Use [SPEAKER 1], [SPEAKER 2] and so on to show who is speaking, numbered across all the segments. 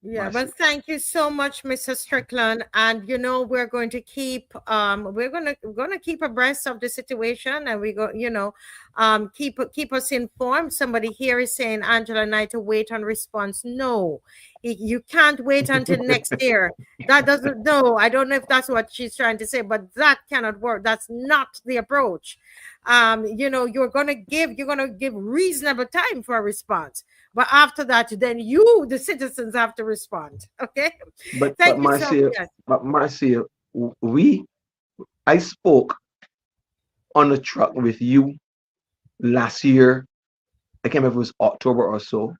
[SPEAKER 1] Yeah,
[SPEAKER 2] Marcia.
[SPEAKER 1] but thank you so much, Mr. Strickland. And we're going to keep we're gonna keep abreast of the situation, and we go, keep us informed. Somebody here is saying Angela and I to wait on response. No, you can't wait until next year. That doesn't, no, I don't know if that's what she's trying to say, but that cannot work. That's not the approach. You're gonna give reasonable time for a response. But after that, then you, the citizens, have to respond. Okay.
[SPEAKER 2] But
[SPEAKER 1] Thank you so
[SPEAKER 2] Marcia,
[SPEAKER 1] much.
[SPEAKER 2] we I spoke on the truck with you last year. I can't remember if it was October or so.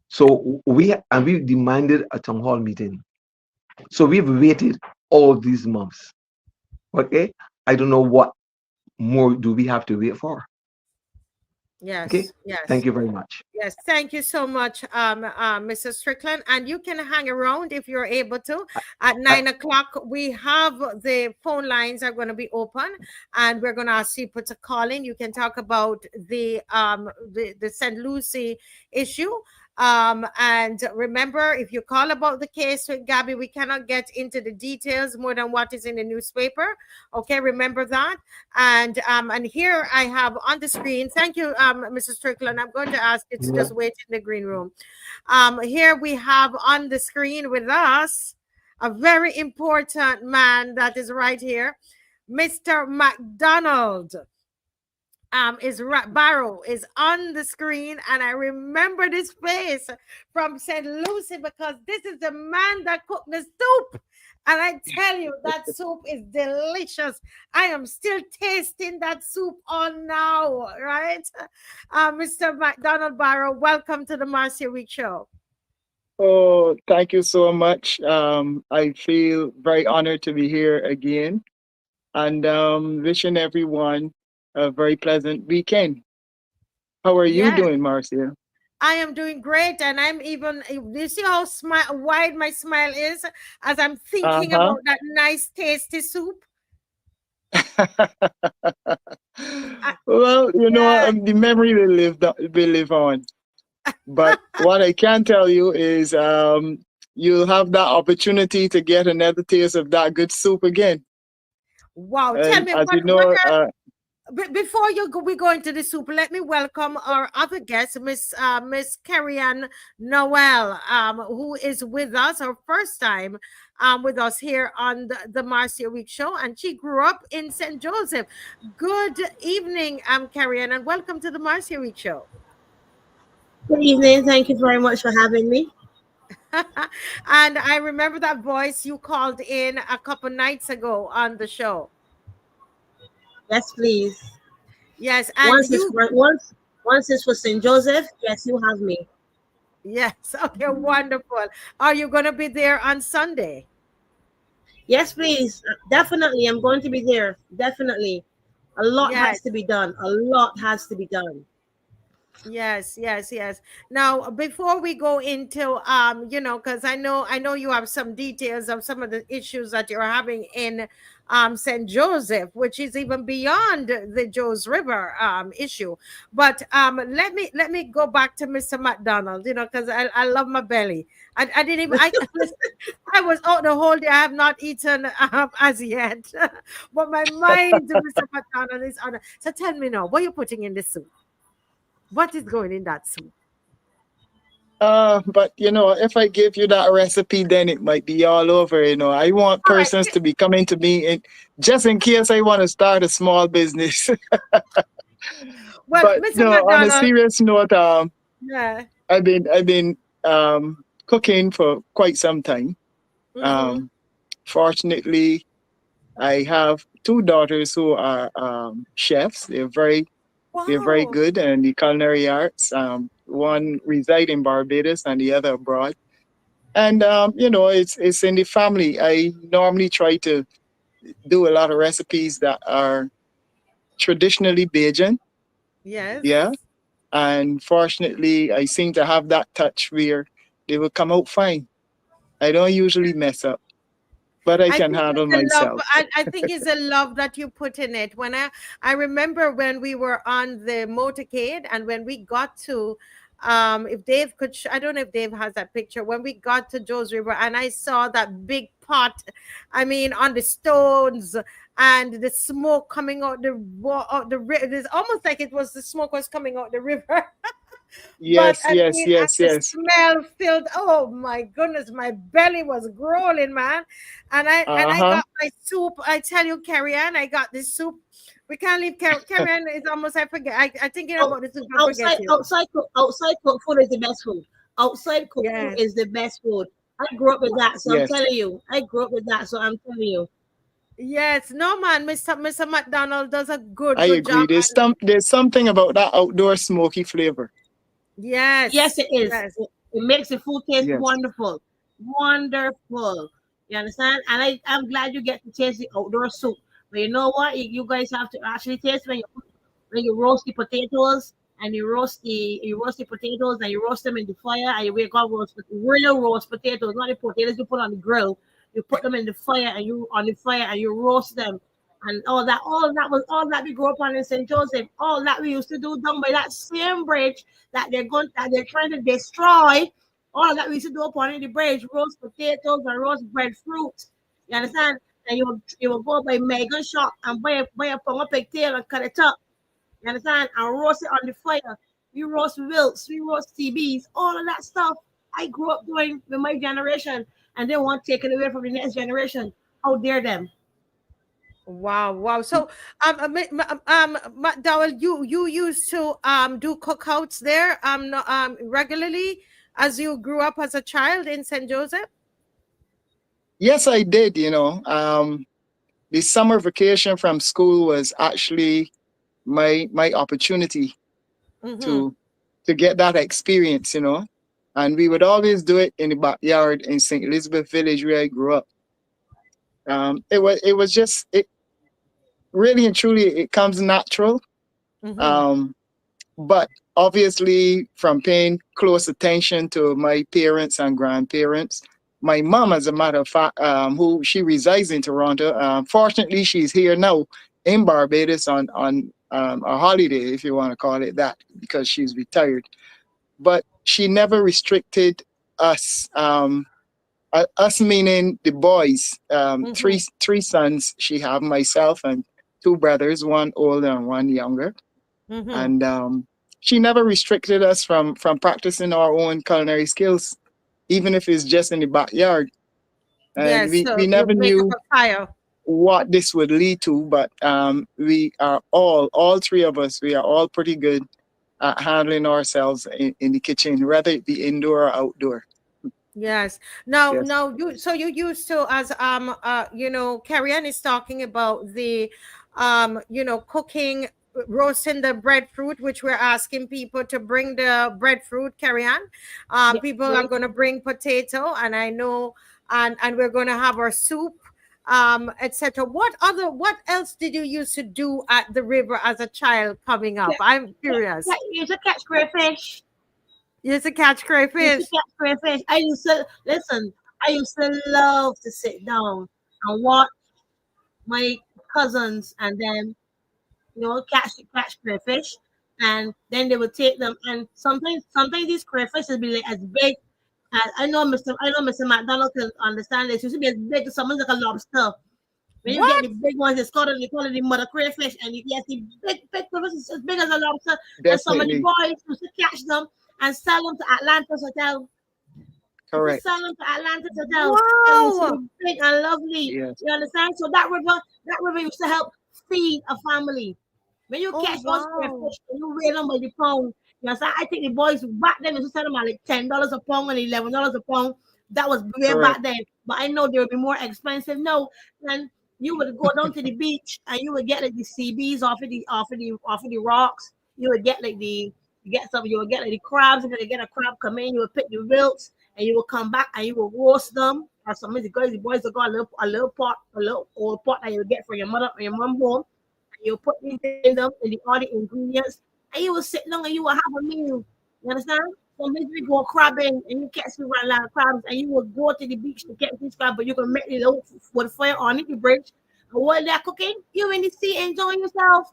[SPEAKER 2] So we demanded a town hall meeting. So we've waited all these months. Okay, I don't know what more do we have to wait for. Okay,
[SPEAKER 1] Yes,
[SPEAKER 2] thank
[SPEAKER 1] yes,
[SPEAKER 2] you very much.
[SPEAKER 1] yes. Thank you so much, Mrs. Strickland. And you can hang around if you're able to. At
[SPEAKER 2] I,
[SPEAKER 1] 9 o'clock, we have the phone lines are going to be open, and we're going to ask people to call in. You can talk about the St. Lucie issue. And remember, if you call about the case with Gabby, we cannot get into the details more than what is in the newspaper. Okay, remember that. And here I have on the screen. Thank you, Mrs. Strickland. I'm going to ask you to
[SPEAKER 2] yeah,
[SPEAKER 1] just wait in the green room. Here we have on the screen with us a very important man that is right here, Mr. McDonald. Barrow is on the screen, and I remember this face from St. Lucie because this is the man that cooked the soup. And I tell you, that soup is delicious. I am still tasting that soup on now, right? Mr. McDonald Barrow, welcome to the Marcia Week Show.
[SPEAKER 3] Oh, thank you so much. I feel very honored to be here again, and wishing everyone a very pleasant weekend. How are you
[SPEAKER 1] Yes,
[SPEAKER 3] doing, Marcia?
[SPEAKER 1] I am doing great, and I'm even. You see how wide my smile is as I'm thinking
[SPEAKER 3] Uh-huh.
[SPEAKER 1] about that nice, tasty soup. I,
[SPEAKER 3] Well,
[SPEAKER 1] yeah.
[SPEAKER 3] the memory will live on. But what I can tell you is, you'll have that opportunity to get another taste of that good soup again.
[SPEAKER 1] Wow. Tell
[SPEAKER 3] And
[SPEAKER 1] me
[SPEAKER 3] as
[SPEAKER 1] what
[SPEAKER 3] you know,
[SPEAKER 1] before we go into the soup, let me welcome our other guest, Miss Carrie Ann Noel, who is with us, her first time with us here on the Marcia Week Show, and she grew up in St. Joseph. Good evening, Carrie Ann, and welcome to the Marcia Week Show.
[SPEAKER 4] Good evening. Thank you very much for having me.
[SPEAKER 1] And I remember that voice you called in a couple nights ago on the show.
[SPEAKER 4] Yes, please.
[SPEAKER 1] Yes, and you.
[SPEAKER 4] Once it's for St. Joseph. Yes, you have me.
[SPEAKER 1] Yes, okay, wonderful. Are you going to be there on Sunday?
[SPEAKER 4] Yes, please. Definitely. I'm going to be there. Definitely. A lot has
[SPEAKER 1] Yes,
[SPEAKER 4] to be done. A lot has to be done.
[SPEAKER 1] yes, yes, yes. Now, before we go into because I know you have some details of some of the issues that you're having in St. Joseph, which is even beyond the Joes River issue. But let me go back to Mr. McDonald, because I love my belly. I didn't even I was out the whole day. I have not eaten as yet, but my mind, Mr. McDonald, is on. So tell me now, what are you putting in this soup? What is going in that soup?
[SPEAKER 3] but if I give you that recipe, then it might be all over. I want
[SPEAKER 1] All right.
[SPEAKER 3] persons to be coming to me, just in case I want to start a small business.
[SPEAKER 1] Well,
[SPEAKER 3] But
[SPEAKER 1] Mr.
[SPEAKER 3] on a
[SPEAKER 1] McDonald,
[SPEAKER 3] serious note,
[SPEAKER 1] yeah.
[SPEAKER 3] I've been cooking for quite some time.
[SPEAKER 1] Mm-hmm.
[SPEAKER 3] Um, Fortunately, I have two daughters who are chefs. They're very
[SPEAKER 1] Wow.
[SPEAKER 3] good in the culinary arts. One reside in Barbados and the other abroad. And it's in the family. I normally try to do a lot of recipes that are traditionally Bajan. Yeah.
[SPEAKER 1] Yes.
[SPEAKER 3] And fortunately, I seem to have that touch where they will come out fine. I don't usually mess up, but I
[SPEAKER 1] I
[SPEAKER 3] can
[SPEAKER 1] think it's
[SPEAKER 3] handle
[SPEAKER 1] the love.
[SPEAKER 3] myself.
[SPEAKER 1] I think it's the love that you put in it. When I remember when we were on the motorcade, and when we got to if Dave could I don't know if Dave has that picture when we got to Joe's River and I saw that big pot, I mean, on the stones, and the smoke coming out the river. It's almost like it was the smoke was coming out the river. But
[SPEAKER 3] Yes,
[SPEAKER 1] I
[SPEAKER 3] yes,
[SPEAKER 1] mean, and
[SPEAKER 3] yes,
[SPEAKER 1] the
[SPEAKER 3] yes.
[SPEAKER 1] smell filled. Oh my goodness, my belly was growling, man. And I
[SPEAKER 3] Uh-huh.
[SPEAKER 1] got my soup. I tell you, Carrie Ann, I got this soup. We can't leave Carrie Ann. It's almost I forget. I thinking
[SPEAKER 4] Out-
[SPEAKER 1] about the soup. I forget you.
[SPEAKER 4] outside cooked food is the best food. Outside cooked food
[SPEAKER 1] Yes,
[SPEAKER 4] is the best food. I grew up with that, so I'm
[SPEAKER 3] Yes,
[SPEAKER 4] telling you. I grew up with that, so I'm telling you.
[SPEAKER 1] yes. No man, Mr. McDonald does a
[SPEAKER 3] I
[SPEAKER 1] good
[SPEAKER 3] agree.
[SPEAKER 1] job. And
[SPEAKER 3] There's something about that outdoor smoky flavor.
[SPEAKER 4] Yes,
[SPEAKER 1] yes,
[SPEAKER 4] it is.
[SPEAKER 1] yes.
[SPEAKER 4] It makes the food taste
[SPEAKER 3] Yes.
[SPEAKER 4] wonderful, wonderful. You understand? And I'm glad you get to taste the outdoor soup. But you know what? You guys have to actually taste when you roast the potatoes and you roast the potatoes and you roast them in the fire and you wake up real roast potatoes, not the potatoes you put on the grill. You put them in the fire and you on the fire and you roast them and all that we grew up on in St. Joseph, all that we used to do down by that same bridge that they're trying to destroy. All that we used to do upon in the bridge, roast potatoes and roast breadfruit. You understand? And you will go by Megan shop and buy a pound of pigtail and cut it up. You understand? And roast it on the fire. We roast wilts, we roast TBs, all of that stuff. I grew up doing with my generation, and they want to take it away from the next generation. How dare them?
[SPEAKER 1] Wow, wow. So, McDowell, you used to do cookouts there no, regularly as you grew up as a child in St. Joseph.
[SPEAKER 3] Yes, I did, the summer vacation from school was actually my opportunity
[SPEAKER 1] Mm-hmm.
[SPEAKER 3] to get that experience. And we would always do it in the backyard in St. Elizabeth Village where I grew up. It was just it really and truly it comes natural.
[SPEAKER 1] Mm-hmm.
[SPEAKER 3] Um, but obviously from paying close attention to my parents and grandparents, my mom, as a matter of fact, who she resides in Toronto. Fortunately, she's here now in Barbados on a holiday, if you want to call it that, because she's retired. But she never restricted us. Us meaning the boys.
[SPEAKER 1] Mm-hmm.
[SPEAKER 3] Three sons she have, myself and two brothers, one older and one younger.
[SPEAKER 1] Mm-hmm.
[SPEAKER 3] And she never restricted us from practicing our own culinary skills, even if it's just in the backyard. And
[SPEAKER 1] Yes,
[SPEAKER 3] we
[SPEAKER 1] so you
[SPEAKER 3] never
[SPEAKER 1] make up
[SPEAKER 3] knew
[SPEAKER 1] a fire.
[SPEAKER 3] what this would lead to, but we are all three of us, we are all pretty good at handling ourselves in the kitchen, whether it be indoor or outdoor.
[SPEAKER 1] Yes. Now,
[SPEAKER 3] Yes.
[SPEAKER 1] now you used to as Carrie Ann is talking about the cooking, roasting the breadfruit, which we're asking people to bring the breadfruit, Carrie Ann.
[SPEAKER 4] Yes,
[SPEAKER 1] People are
[SPEAKER 4] please.
[SPEAKER 1] going to bring potato, and I know, and we're going to have our soup, etc. What else did you used to do at the river as a child coming up?
[SPEAKER 4] Yeah,
[SPEAKER 1] I'm
[SPEAKER 4] yeah, yeah.
[SPEAKER 1] curious.
[SPEAKER 4] You used to catch crayfish.
[SPEAKER 1] You used to catch
[SPEAKER 4] You used to
[SPEAKER 1] crayfish.
[SPEAKER 4] catch crayfish. I used to listen. I used to love to sit down and watch my cousins and them, catch crayfish, and then they would take them. And sometimes these crayfish would be like as big. I know Mr. McDonald can understand this. It used to be as big as something like a lobster. When you get
[SPEAKER 1] What?
[SPEAKER 4] the big ones, they call it the mother crayfish, and you get the big crayfish as big as a lobster. And some of the
[SPEAKER 3] Definitely.
[SPEAKER 4] boys used to catch them and sell them to Atlantis Hotel. Used to
[SPEAKER 3] Correct.
[SPEAKER 4] sell them to Atlantis Hotel, and it's
[SPEAKER 1] Wow.
[SPEAKER 4] so big and lovely.
[SPEAKER 3] Yes.
[SPEAKER 4] You understand? So that river used to help feed a family. When you
[SPEAKER 1] Oh
[SPEAKER 4] catch those
[SPEAKER 1] wow.
[SPEAKER 4] crayfish and you weigh them by the pound, you understand? I think the boys back then used to sell them at like $10 a pound and $11 a pound. That was way
[SPEAKER 3] Correct.
[SPEAKER 4] back then. But I know they would be more expensive now. And you would go down to the beach and you would get like the CBs off of the rocks. You would get like you would get like the crabs. If you get a crab come in, you would pick the wilts and you will come back and you will roast them. Or some of the boys will got a little pot, a little old pot that you will get from your mother or your mom home. You put these in them and the all the ingredients, and you will sit down and you will have a meal. You understand? Sometimes we go crabbing and you catch me run a lot of crabs, and you will go to the beach to catch these crabs, but you can make the little with fire on it, the bridge. And while they're cooking, you're in the sea enjoying yourself.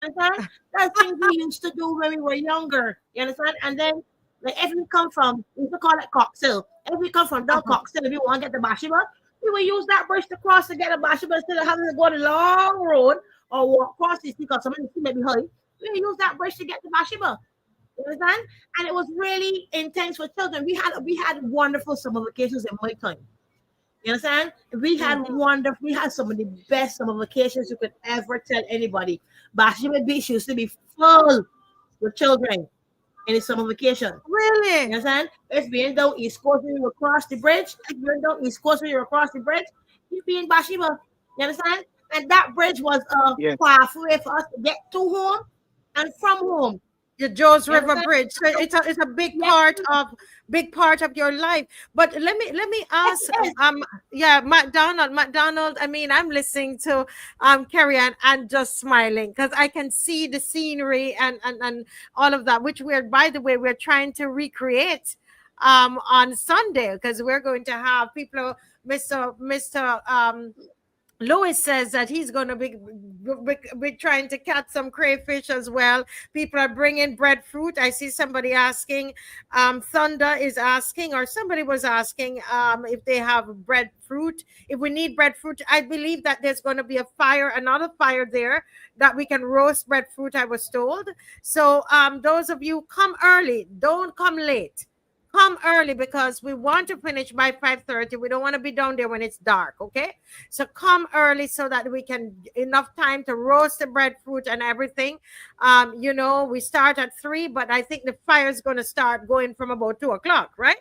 [SPEAKER 4] You understand? That's things we used to do when we were younger. You understand? And then Like if we come from, we used to call it Coxhill. If we come from down
[SPEAKER 1] Uh-huh.
[SPEAKER 4] Coxhill, if we want to get the Bashiba, we will use that bridge to cross to get the Bashiba instead of having to go the long road or walk across the sea because some of the sea may be high. We will use that bridge to get the Bashiba. You understand? And it was really intense for children. We had wonderful summer vacations in my time. You understand? We had some of the best summer vacations you could ever tell anybody. Bashima Beach used to be full with children in the summer vacation. You
[SPEAKER 1] Really?
[SPEAKER 4] understand? If we went down East Coast, we would cross the bridge. If we went down East Coast, we would cross the bridge. You'd be in Bashima. You understand? And that bridge was a
[SPEAKER 3] Yes,
[SPEAKER 4] pathway for us to get to home and from home.
[SPEAKER 1] The Joes
[SPEAKER 4] You
[SPEAKER 1] River
[SPEAKER 4] understand?
[SPEAKER 1] Bridge. So it's a
[SPEAKER 4] Yes,
[SPEAKER 1] big part of your life. But let me
[SPEAKER 4] yes,
[SPEAKER 1] ask,
[SPEAKER 4] it is.
[SPEAKER 1] yeah, McDonald. I mean, I'm listening to Carrie and just smiling because I can see the scenery and all of that, which we're, by the way, we're trying to recreate on Sunday because we're going to have people. Mr. Louis says that he's going to be trying to catch some crayfish as well. People are bringing breadfruit. I see somebody asking, Thunder is asking, or somebody was asking if they have breadfruit. If we need breadfruit, I believe that there's going to be another fire there that we can roast breadfruit, I was told. So those of you, come early, don't come late. Come early because we want to finish by 5:30. We don't want to be down there when it's dark, okay? So come early so that we can enough time to roast the breadfruit and everything. We start at 3, but I think the fire is going to start going from about 2 o'clock, right?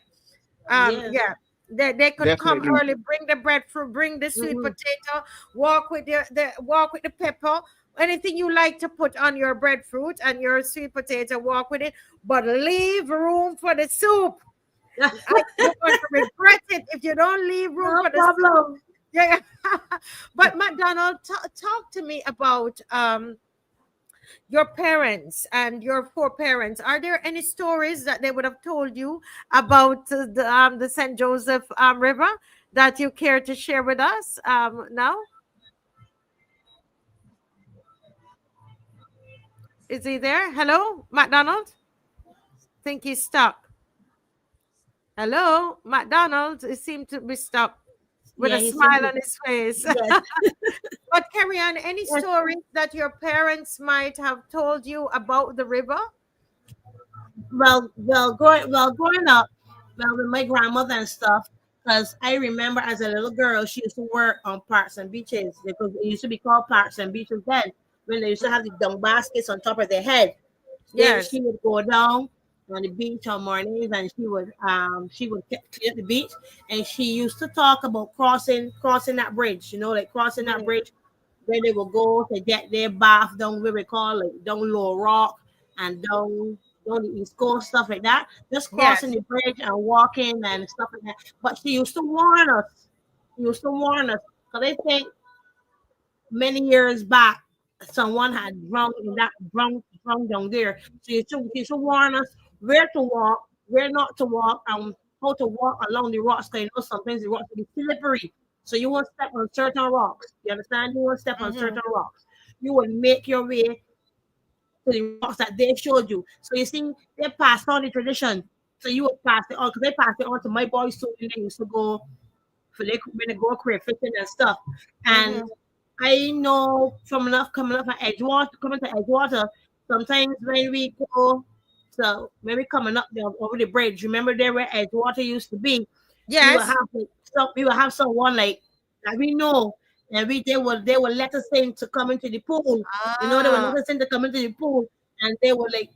[SPEAKER 4] Yes.
[SPEAKER 1] Yeah. They could come
[SPEAKER 3] definitely.
[SPEAKER 1] early, bring the breadfruit, bring the sweet
[SPEAKER 4] Mm-hmm.
[SPEAKER 1] potato, walk with the pepper, anything you like to put on your breadfruit and your sweet potato, walk with it, but leave room for the soup. You're going to regret it if you don't leave room
[SPEAKER 4] No
[SPEAKER 1] for the soup.
[SPEAKER 4] problem.
[SPEAKER 1] Yeah. But McDonald, talk to me about your parents and your foreparents. Are there any stories that they would have told you about the St. Joseph River that you care to share with us now? Is he there? Hello, McDonald? Think he's stuck. Hello, McDonald. He seemed to be stuck with
[SPEAKER 4] Yeah,
[SPEAKER 1] a
[SPEAKER 4] he
[SPEAKER 1] smile
[SPEAKER 4] simply
[SPEAKER 1] on his face.
[SPEAKER 4] yes.
[SPEAKER 1] But carry on. Any
[SPEAKER 4] Yes.
[SPEAKER 1] stories that your parents might have told you about the river?
[SPEAKER 4] Growing up, with my grandmother and stuff, because I remember as a little girl, she used to work on parks and beaches because it used to be called parks and beaches then, when they used to have the dung baskets on top of their head. She
[SPEAKER 1] Yes.
[SPEAKER 4] would go down on the beach on mornings and she would clear the beach, and she used to talk about crossing that bridge, like crossing that
[SPEAKER 1] Mm,
[SPEAKER 4] bridge where they will go to get their bath down where we call it down Low Rock and down the East Coast, stuff like that. Just crossing
[SPEAKER 1] yes.
[SPEAKER 4] the bridge and walking and stuff like that. But she used to warn us. She used to warn us because I think many years back someone had drowned down there. So she used to warn us where to walk, where not to walk, and how to walk along the rocks. Because sometimes the rocks will be slippery. So you won't step on certain rocks. You understand? You won't step on
[SPEAKER 1] Mm-hmm.
[SPEAKER 4] certain rocks. You will make your way to the rocks that they showed you. So you see, they passed on the tradition. So you would pass it on because they passed it on to my boys too. When they used to go when they go career fishing and stuff. And
[SPEAKER 1] Mm-hmm.
[SPEAKER 4] I know from enough coming up at Edgewater, coming to Edgewater, sometimes when we coming up there over the bridge, remember there where Edgewater used to be, we will
[SPEAKER 1] Yes.
[SPEAKER 4] have we will have someone like that we know, and they will let us in to come into the pool. They will let
[SPEAKER 1] Ah.
[SPEAKER 4] us in to come into the pool, and they were like,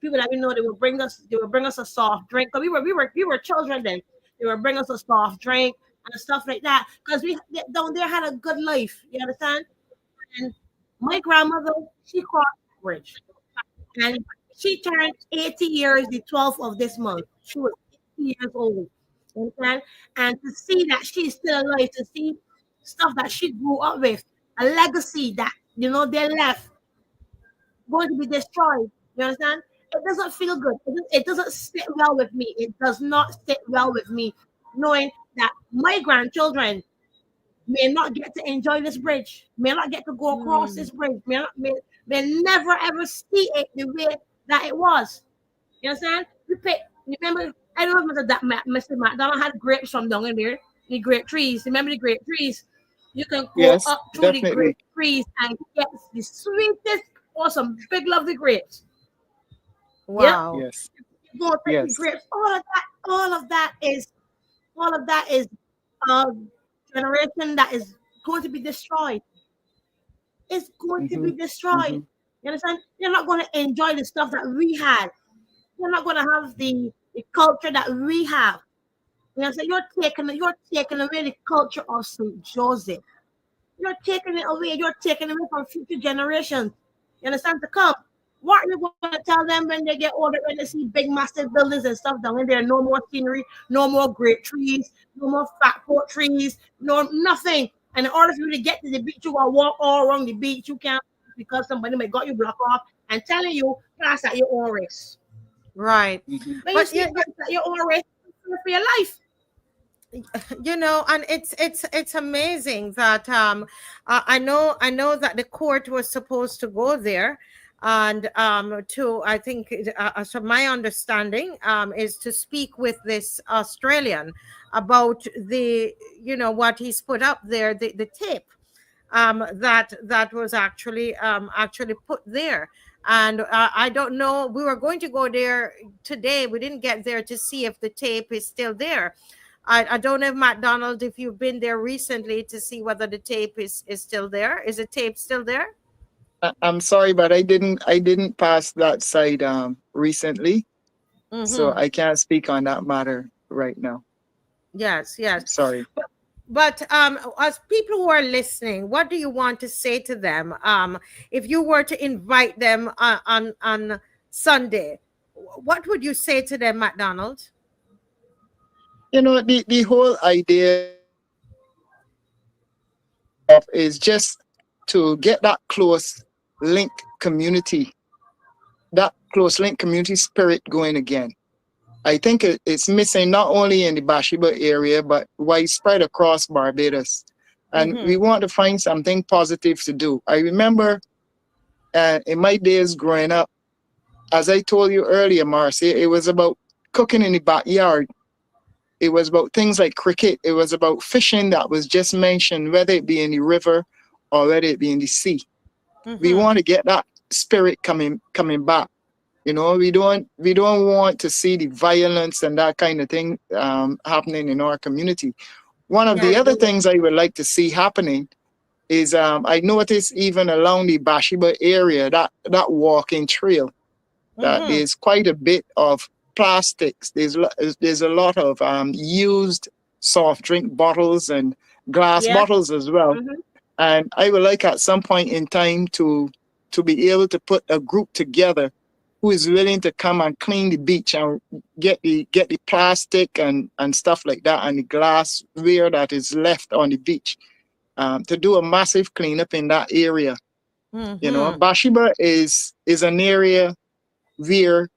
[SPEAKER 4] people that we know, they will bring us a soft drink. Cause we were children then. They will bring us a soft drink and stuff like that. Because down there had a good life. You understand? And my grandmother, she crossed the bridge. And she turned 80 years the 12th of this month. She was 80 years old. You understand? And to see that she's still alive, to see stuff that she grew up with, a legacy that, they left, going to be destroyed. You understand? It doesn't feel good. It doesn't sit well with me. It does not sit well with me knowing that my grandchildren may not get to enjoy this bridge, may not get to go across
[SPEAKER 1] Mm.
[SPEAKER 4] this bridge, may never ever see it the way that it was. You understand? You remember? I don't know if Mr. McDonald had grapes from down in there. The grape trees. Remember the grape trees? You can go
[SPEAKER 3] Yes,
[SPEAKER 4] up through the
[SPEAKER 3] definitely.
[SPEAKER 4] grape trees and get the sweetest, awesome, big lovely grapes. Yep.
[SPEAKER 1] Wow.
[SPEAKER 3] Yes,
[SPEAKER 4] You go take the
[SPEAKER 3] yes.
[SPEAKER 4] grapes. All of that is, all of that is a generation that is going to be destroyed. It's going to
[SPEAKER 3] Mm-hmm.
[SPEAKER 4] be destroyed.
[SPEAKER 3] Mm-hmm.
[SPEAKER 4] You understand? You're not going to enjoy the stuff that we had. You're not going to have the culture that we have. You know, so you're taking away the culture of Saint Joseph. You're taking it away. You're taking it away from future generations. You understand to come. What are you going to tell them when they get older, when they see big, massive buildings and stuff down in there? No more scenery, no more great trees, no more fat port trees, no nothing. And in order for you to get to the beach, you gotta walk all around the beach. You can't because somebody may got you blocked off and telling you pass at your own risk.
[SPEAKER 1] Right.
[SPEAKER 3] Mm-hmm.
[SPEAKER 4] When you
[SPEAKER 1] But
[SPEAKER 4] see pass at your own risk, for your life.
[SPEAKER 1] and it's amazing that I know that the court was supposed to go there, and to I think so my understanding is to speak with this Australian about the what he's put up there, the tape that was actually put there. And I don't know, we were going to go there today, we didn't get there to see if the tape is still there. I don't know, McDonald, if you've been there recently to see whether the tape is still there. Is the tape still there?
[SPEAKER 3] I'm sorry, but I didn't pass that side recently, so
[SPEAKER 1] Mm-hmm.
[SPEAKER 3] I can't speak on that matter right now.
[SPEAKER 1] Yes, yes.
[SPEAKER 3] Sorry.
[SPEAKER 1] But as people who are listening, what do you want to say to them? If you were to invite them on Sunday, what would you say to them, McDonald?
[SPEAKER 3] The whole idea of is just to get that community, close link community spirit going again. I think it's missing not only in the Bathsheba area, but widespread across Barbados. And
[SPEAKER 1] Mm-hmm.
[SPEAKER 3] we want to find something positive to do. I remember in my days growing up, as I told you earlier, Marcy, it was about cooking in the backyard. It was about things like cricket. It was about fishing that was just mentioned, whether it be in the river or whether it be in the sea. We
[SPEAKER 1] Mm-hmm.
[SPEAKER 3] want to get that spirit coming back. We don't want to see the violence and that kind of thing happening in our community. One of
[SPEAKER 1] Yes.
[SPEAKER 3] the other things I would like to see happening is I noticed even along the Bathsheba area, that walking trail, that
[SPEAKER 1] Mm-hmm.
[SPEAKER 3] there's quite a bit of plastics. There's a lot of used soft drink bottles and glass
[SPEAKER 4] Yeah.
[SPEAKER 3] bottles as well.
[SPEAKER 4] Mm-hmm.
[SPEAKER 3] And I would like at some point in time to be able to put a group together who is willing to come and clean the beach and get the plastic and stuff like that and the glassware that is left on the beach, to do a massive cleanup in that area.
[SPEAKER 1] Mm-hmm.
[SPEAKER 3] Bathsheba is an area where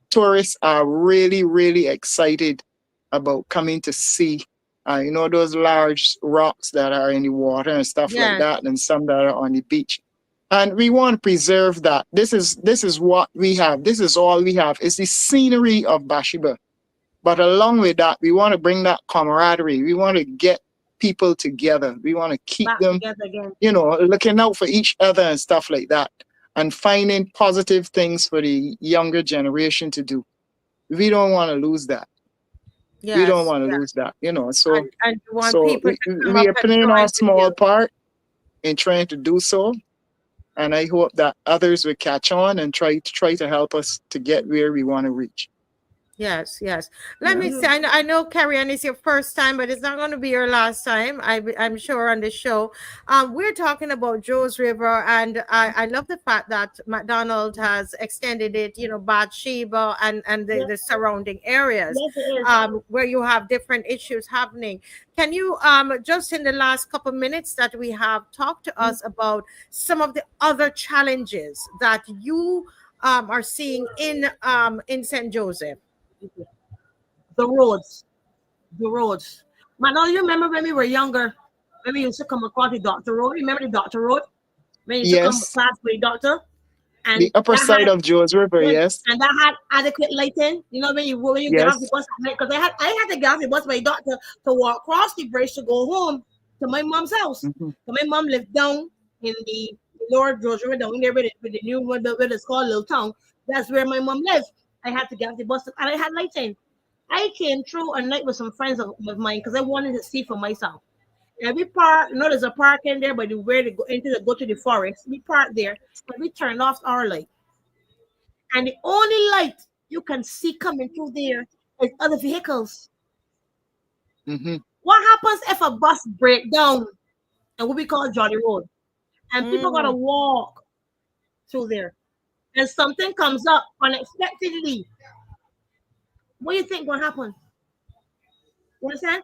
[SPEAKER 3] tourists are really, really excited about coming to see. Those large rocks that are in the water and stuff like
[SPEAKER 1] Yes.
[SPEAKER 3] that, and some that are on the beach. And we want to preserve that. This is what we have. This is all we have. It's the scenery of Bathsheba. But along with that, we want to bring that camaraderie. We want to get people together. We want to keep
[SPEAKER 4] Back
[SPEAKER 3] them,
[SPEAKER 4] together again.
[SPEAKER 3] looking out for each other and stuff like that, and finding positive things for the younger generation to do. We don't want to lose that. We don't
[SPEAKER 1] Yes.
[SPEAKER 3] want to
[SPEAKER 1] Yeah.
[SPEAKER 3] lose that. So
[SPEAKER 1] And you want
[SPEAKER 3] so
[SPEAKER 1] people
[SPEAKER 3] we,
[SPEAKER 1] to come
[SPEAKER 3] we
[SPEAKER 1] up
[SPEAKER 3] are
[SPEAKER 1] and
[SPEAKER 3] playing our
[SPEAKER 1] join with
[SPEAKER 3] small
[SPEAKER 1] you.
[SPEAKER 3] part in trying to do so, and I hope that others will catch on and try to help us to get where we want to reach.
[SPEAKER 1] Yes, yes. Let
[SPEAKER 3] Yeah.
[SPEAKER 1] me say, I know Carrie Ann is your first time, but it's not going to be your last time. I'm sure on the show. We're talking about Joe's River, and I love the fact that McDonald has extended it, Bathsheba and
[SPEAKER 4] Yes,
[SPEAKER 1] the surrounding areas,
[SPEAKER 4] yes, it is.
[SPEAKER 1] where you have different issues happening. Can you, just in the last couple minutes that we have, talk to us about some of the other challenges that you are seeing in St. Joseph?
[SPEAKER 4] The roads, the roads. Man, now you remember when we were younger, when we used to come across the doctor road? Remember the doctor road? When you used to come
[SPEAKER 3] Yes.
[SPEAKER 4] past the doctor?
[SPEAKER 3] The
[SPEAKER 4] and
[SPEAKER 3] upper
[SPEAKER 4] that
[SPEAKER 3] side
[SPEAKER 4] had
[SPEAKER 3] of Joe's River,
[SPEAKER 4] when
[SPEAKER 3] yes.
[SPEAKER 4] and that had adequate lighting. You know, when you get off the
[SPEAKER 3] Yes.
[SPEAKER 4] bus at night, because I had to get off the bus by my doctor to walk across the bridge to go home to my mom's house.
[SPEAKER 3] Hmm.
[SPEAKER 4] So my mom lived down in the lower Georgia River, down there with the new where it's called Little Town. That's where my mom lived. I had to get off the bus and I had lighting. I came through a night with some friends of mine because I wanted to see for myself. And we park, you know, there's a park in there, but where to go to the forest. We parked there, but we turned off our light. And the only light you can see coming through there is other vehicles.
[SPEAKER 3] Hmm.
[SPEAKER 4] What happens if a bus break down and what we call Jolly Road? And people gotta
[SPEAKER 1] Mm.
[SPEAKER 4] walk through there. And something comes up unexpectedly. What do you think gonna happen? You understand?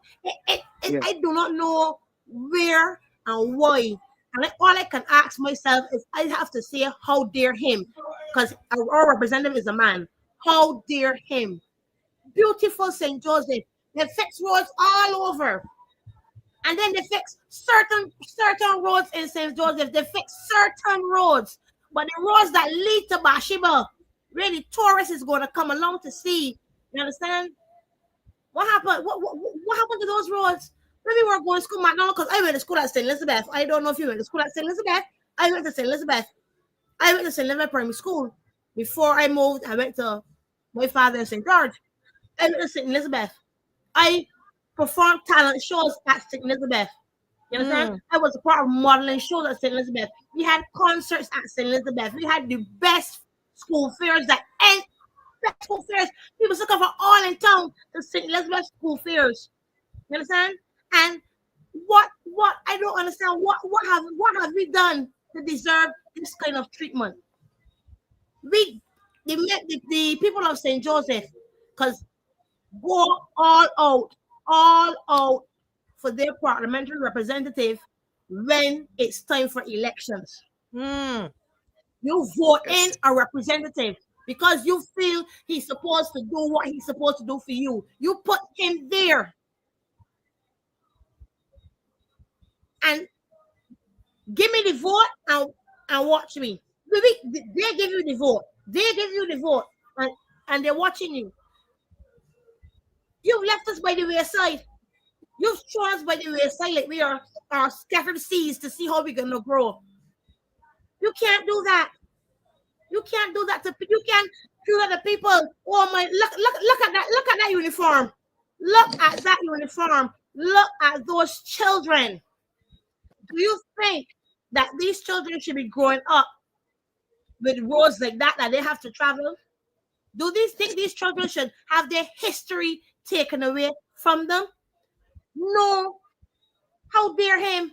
[SPEAKER 3] Yeah.
[SPEAKER 4] I do not know where and why. And all I can ask myself is I have to say, how dare him? Because our representative is a man. How dare him? Beautiful St. Joseph. They fix roads all over. And then they fix certain roads in St. Joseph. They fix certain roads. But the roads that lead to Bathsheba, really tourists is going to come along to see. You understand? What happened? What happened to those roads? Maybe we were going to school McDonald because I went to school at St. Elizabeth. I don't know if you went to school at St. Elizabeth. I went to St. Elizabeth. I went to St. Elizabeth Primary School. Before I moved, I went to my father in St. George. I went to St. Elizabeth. I performed talent shows at St. Elizabeth. You understand?
[SPEAKER 1] Mm.
[SPEAKER 4] I was a part of modeling shows at St. Elizabeth. We had concerts at St. Elizabeth. We had the best school fairs that and best school fairs. People took from all in town to St. Elizabeth school fairs. You understand? And what I don't understand what have we done to deserve this kind of treatment? We the people of St. Joseph, because go all out for their parliamentary representative when it's time for elections.
[SPEAKER 1] Mm.
[SPEAKER 4] You vote
[SPEAKER 3] Yes.
[SPEAKER 4] in a representative because you feel he's supposed to do what he's supposed to do for you. You put him there and give me the vote and watch me. They give you the vote. They give you the vote and, and they're watching you. You've left us by the wayside. You've thrown us by the wayside like we are scattered seeds to see how we're gonna grow. You can't do that. You can't do that to you can't do that to people. Oh my look at that. Look at that uniform. Look at that uniform. Look at those children. Do you think that these children should be growing up with roads like that they have to travel? Do these think these children should have their history taken away from them? No. How dare him?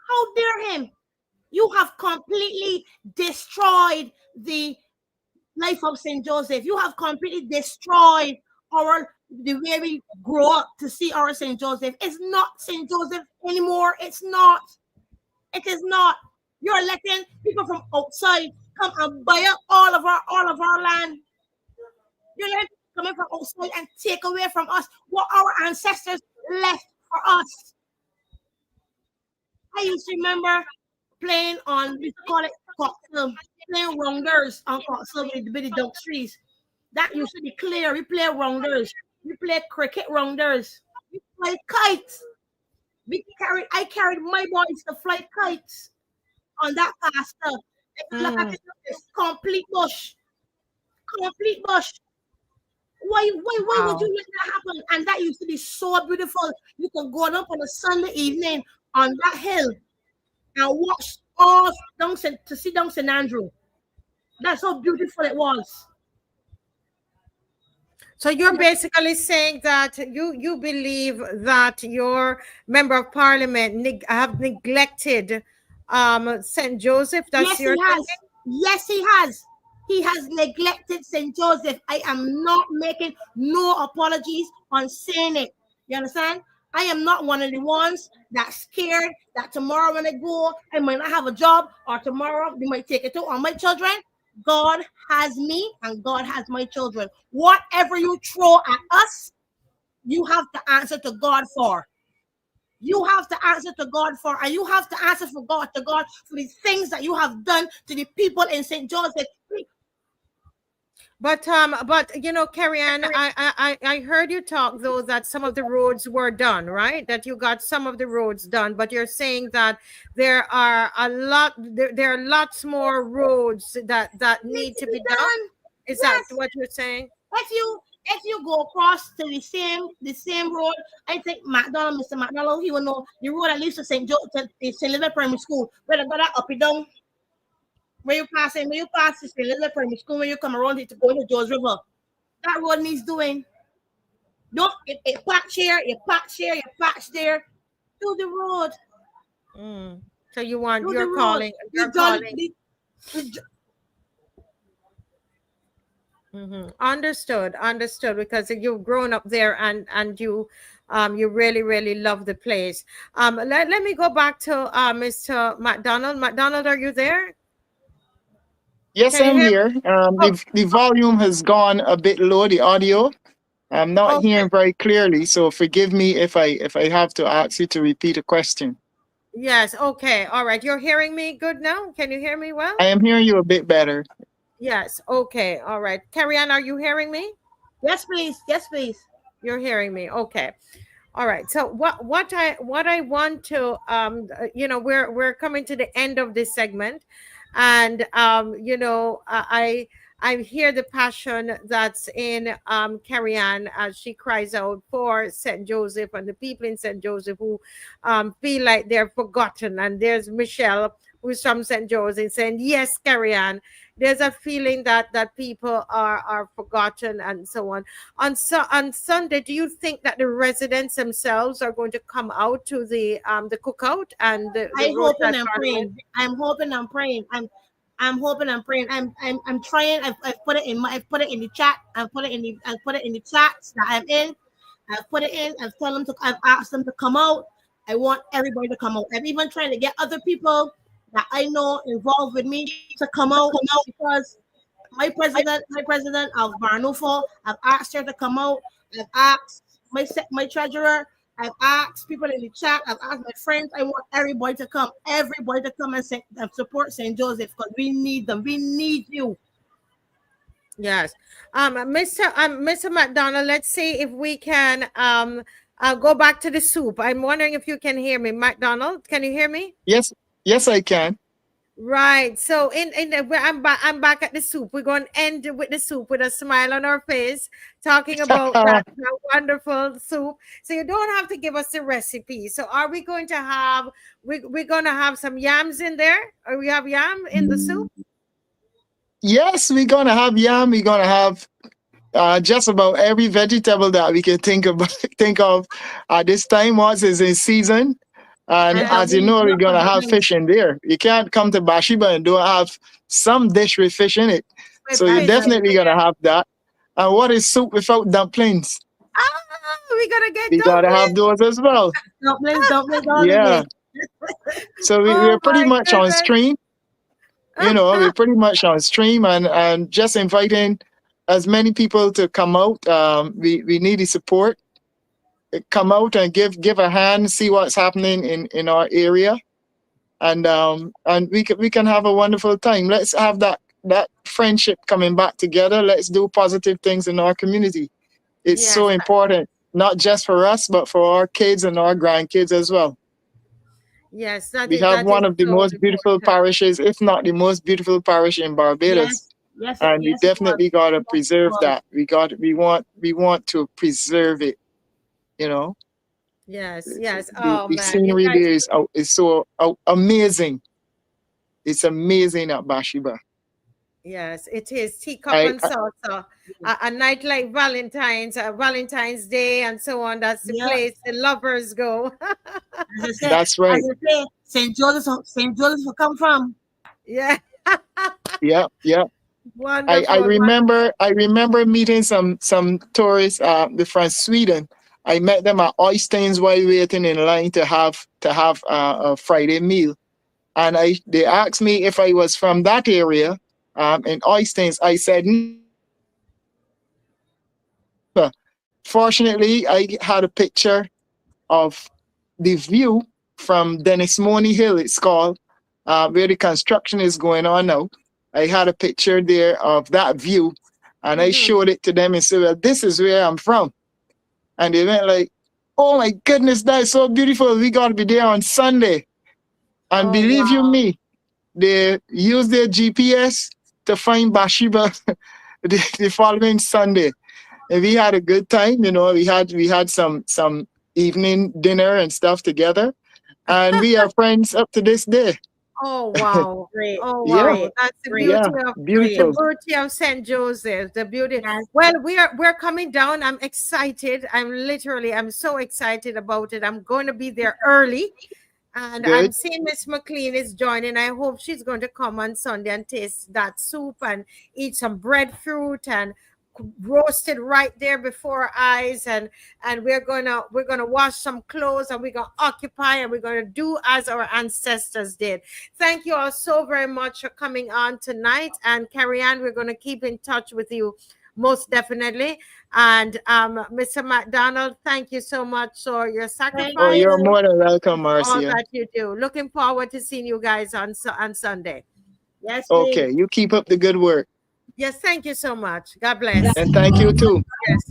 [SPEAKER 4] How dare him? You have completely destroyed the life of St. Joseph. You have completely destroyed our the way we grow up to see our St. Joseph. It's not St. Joseph anymore. It's not. It is not. You're letting people from outside come and buy up all of our land. You're letting people coming from outside and take away from us what our ancestors left for us. I used to remember playing on we call it coxswain, playing rounders on coxswain with the dunk trees. That used to be clear. We play rounders. We play cricket rounders. We play kites. I carried my boys to fly kites on that pasture. If you look at
[SPEAKER 1] Mm.
[SPEAKER 4] it, it's complete bush. Complete bush. Why would you
[SPEAKER 1] Wow.
[SPEAKER 4] let that happen? And that used to be so beautiful. You could go up on a Sunday evening on that hill and watch all to see down St. Andrew. That's how beautiful it was.
[SPEAKER 1] So you're basically saying that you believe that your member of parliament have neglected St. Joseph. That's
[SPEAKER 4] Yes,
[SPEAKER 1] your
[SPEAKER 4] he
[SPEAKER 1] thinking.
[SPEAKER 4] has. Yes, he has. He has neglected St. Joseph. I am not making no apologies on saying it. You understand? I am not one of the ones that's scared that tomorrow when I go, I might not have a job, or tomorrow they might take it out on my children. God has me and God has my children. Whatever you throw at us, you have to answer to God for. You have to answer to God for, and you have to answer for God to God for the things that you have done to the people in St. Joseph.
[SPEAKER 1] But Carrie Ann, I heard you talk though that some of the roads were done, right? That you got some of the roads done, but you're saying that there are lots more roads that
[SPEAKER 4] Needs
[SPEAKER 1] need
[SPEAKER 4] to
[SPEAKER 1] to
[SPEAKER 4] be
[SPEAKER 1] be done.
[SPEAKER 4] done.
[SPEAKER 1] Is that
[SPEAKER 4] Yes.
[SPEAKER 1] what you're saying?
[SPEAKER 4] If you go across to the same road, I think McDonald, Mr. McDonald, he will know the road that leads to St. Elizabeth Primary School. Where they got that up and down, when you pass the St. Elizabeth Primary School, when you come around it to go to George River, that road needs doing. Don't it patch here, you patch there. Do the road.
[SPEAKER 1] Mm. So you want
[SPEAKER 4] Do the road. The Jolly the,
[SPEAKER 1] Understood, because you've grown up there, and you really really love the place. Let me go back to Mr. McDonald. McDonald, are you there?
[SPEAKER 3] Yes,
[SPEAKER 1] Can you
[SPEAKER 3] I'm
[SPEAKER 1] hear me?
[SPEAKER 3] here.
[SPEAKER 1] Oh,
[SPEAKER 3] The volume has gone a bit low, the audio. I'm not
[SPEAKER 1] okay.
[SPEAKER 3] hearing very clearly, so forgive me if I have to ask you to repeat a question.
[SPEAKER 1] Yes, okay. All right. You're hearing me good now? Can you hear me well?
[SPEAKER 3] I am hearing you a bit better.
[SPEAKER 1] Yes. Okay. All right. Carrie Ann, are you hearing me?
[SPEAKER 4] yes, please. Yes, please.
[SPEAKER 1] You're hearing me. Okay. All right. So what I want to we're coming to the end of this segment, and I hear the passion that's in Carrie Ann as she cries out for St. Joseph and the people in St. Joseph who feel like they're forgotten. And there's Michelle, who's from St. Joseph, saying, "Yes, Carrie Ann." There's a feeling that people are forgotten and so on. On Sunday, do you think that the residents themselves are going to come out to the cookout and the
[SPEAKER 4] I hoping
[SPEAKER 1] roadside
[SPEAKER 4] and
[SPEAKER 1] carnival?
[SPEAKER 4] praying. I'm hoping and praying. I'm hoping and praying. I'm trying. I've put it in I've put it in the chat. I've put it in the chats that I'm in. I've put it in. I've asked them to come out. I want everybody to come out. I'm even trying to get other people that I know involved with me to come out, because my president of Barnufo, I've asked her to come out. I've asked my treasurer. I've asked people in the chat. I've asked my friends. I want everybody to come. Everybody to come and support St. Joseph, because we need them. We need you.
[SPEAKER 1] Yes. Mr. McDonald, let's see if we can go back to the soup. I'm wondering if you can hear me. McDonald, can you hear me?
[SPEAKER 3] Yes, yes, I can.
[SPEAKER 1] Right. So I'm back at the soup. We're going to end with the soup with a smile on our face, talking about that wonderful soup. So you don't have to give us the recipe. So are we going to have we're going to have some yams in there? Or we have yam in the soup?
[SPEAKER 3] Yes, we're gonna have yam. We're gonna have just about every vegetable that we can think of. Think of at this time once is in season. And
[SPEAKER 4] And
[SPEAKER 1] Yes.
[SPEAKER 3] as you know, we're
[SPEAKER 4] look of
[SPEAKER 3] gonna
[SPEAKER 4] the
[SPEAKER 3] have
[SPEAKER 4] wings
[SPEAKER 3] fish in there. You can't come to Bathsheba and don't have some dish with fish in it.
[SPEAKER 1] With
[SPEAKER 3] So you're
[SPEAKER 1] fish in
[SPEAKER 3] definitely gonna
[SPEAKER 1] there.
[SPEAKER 3] have that. And what is soup without dumplings?
[SPEAKER 1] Ah, we got to get
[SPEAKER 3] We gotta have
[SPEAKER 1] dumplings.
[SPEAKER 3] those as well.
[SPEAKER 4] dumplings all the
[SPEAKER 3] Yeah.
[SPEAKER 4] way.
[SPEAKER 3] So we're
[SPEAKER 1] Oh
[SPEAKER 3] pretty
[SPEAKER 1] my
[SPEAKER 3] much on
[SPEAKER 1] goodness.
[SPEAKER 3] stream. We're pretty much on stream and just inviting as many people to come out. We need the support. Come out and give a hand, see what's happening in our area, and we can have a wonderful time. Let's have that friendship coming back together. Let's do positive things in our community. It's so
[SPEAKER 1] Yes.
[SPEAKER 3] important, not just for us, but for our kids and our grandkids as well.
[SPEAKER 1] Yes,
[SPEAKER 3] We have
[SPEAKER 1] that is
[SPEAKER 3] one of the
[SPEAKER 1] so
[SPEAKER 3] most beautiful
[SPEAKER 1] important.
[SPEAKER 3] parishes, if not the most beautiful parish in Barbados,
[SPEAKER 4] Yes, yes,
[SPEAKER 3] and we
[SPEAKER 4] yes, it was.
[SPEAKER 3] definitely gotta
[SPEAKER 4] Yes, it
[SPEAKER 3] preserve
[SPEAKER 4] was.
[SPEAKER 3] that. We want to preserve it. You know,
[SPEAKER 1] Yes, yes.
[SPEAKER 3] the
[SPEAKER 1] Oh
[SPEAKER 3] the
[SPEAKER 1] man, you
[SPEAKER 3] scenery
[SPEAKER 1] guys.
[SPEAKER 3] there is so amazing. It's amazing at Bashiba.
[SPEAKER 1] Yes, it is teacup
[SPEAKER 3] I,
[SPEAKER 1] and
[SPEAKER 3] I
[SPEAKER 1] salsa. A night like Valentine's Day, and so on. That's the
[SPEAKER 4] Yeah,
[SPEAKER 1] place the lovers go.
[SPEAKER 4] as I said,
[SPEAKER 3] that's right.
[SPEAKER 4] St. Joseph will come from.
[SPEAKER 1] Yeah,
[SPEAKER 3] Yeah, yeah. I
[SPEAKER 1] wonderful, wonderful.
[SPEAKER 3] remember meeting some tourists from Sweden. I met them at Oystins while waiting in line to have a Friday meal, and they asked me if I was from that area in Oystins. I said no, I'm from Bashiba. Fortunately, I had a picture of the view from Dennis Money Hill, it's called, where the construction is going on now. I had a picture there of that view, and I
[SPEAKER 1] Mm-hmm.
[SPEAKER 3] showed it to them and said, "Well, this is where I'm from." And they went like, "Oh my goodness, that's so beautiful. We got to be there on Sunday." And
[SPEAKER 1] Oh
[SPEAKER 3] believe you
[SPEAKER 1] wow.
[SPEAKER 3] me, they used their GPS to find Bathsheba the following Sunday. And we had a good time. We had some evening dinner and stuff together, and we are friends up to this day.
[SPEAKER 1] Oh wow.
[SPEAKER 4] Great,
[SPEAKER 1] Oh
[SPEAKER 3] Yeah,
[SPEAKER 1] wow.
[SPEAKER 4] great,
[SPEAKER 1] That's the
[SPEAKER 4] great.
[SPEAKER 3] yeah,
[SPEAKER 1] beauty of the
[SPEAKER 3] beautiful.
[SPEAKER 1] beauty of St. Joseph. The beauty.
[SPEAKER 4] Yes,
[SPEAKER 1] Well, we're coming down. I'm excited. I'm so excited about it. I'm going to be there early. And I'm
[SPEAKER 3] Good.
[SPEAKER 1] seeing Miss McLean is joining. I hope she's going to come on Sunday and taste that soup and eat some breadfruit and roasted right there before our eyes. And we're gonna wash some clothes and we're gonna occupy and we're gonna do as our ancestors did. Thank you all so very much for coming on tonight. And Carrie Ann, we're gonna keep in touch with you most definitely. And Mr. McDonald, thank you so much for your
[SPEAKER 4] thank
[SPEAKER 3] Oh,
[SPEAKER 1] sacrifice,
[SPEAKER 3] you're
[SPEAKER 4] you.
[SPEAKER 3] more than welcome,
[SPEAKER 1] all
[SPEAKER 3] Marcia.
[SPEAKER 1] that you do. Looking forward to seeing you guys on Sunday.
[SPEAKER 4] Yes,
[SPEAKER 3] Okay,
[SPEAKER 4] please.
[SPEAKER 3] you keep up the good work.
[SPEAKER 1] Yes, thank you so much. God
[SPEAKER 4] Yeah.
[SPEAKER 1] bless.
[SPEAKER 3] And thank you too.
[SPEAKER 1] Yes.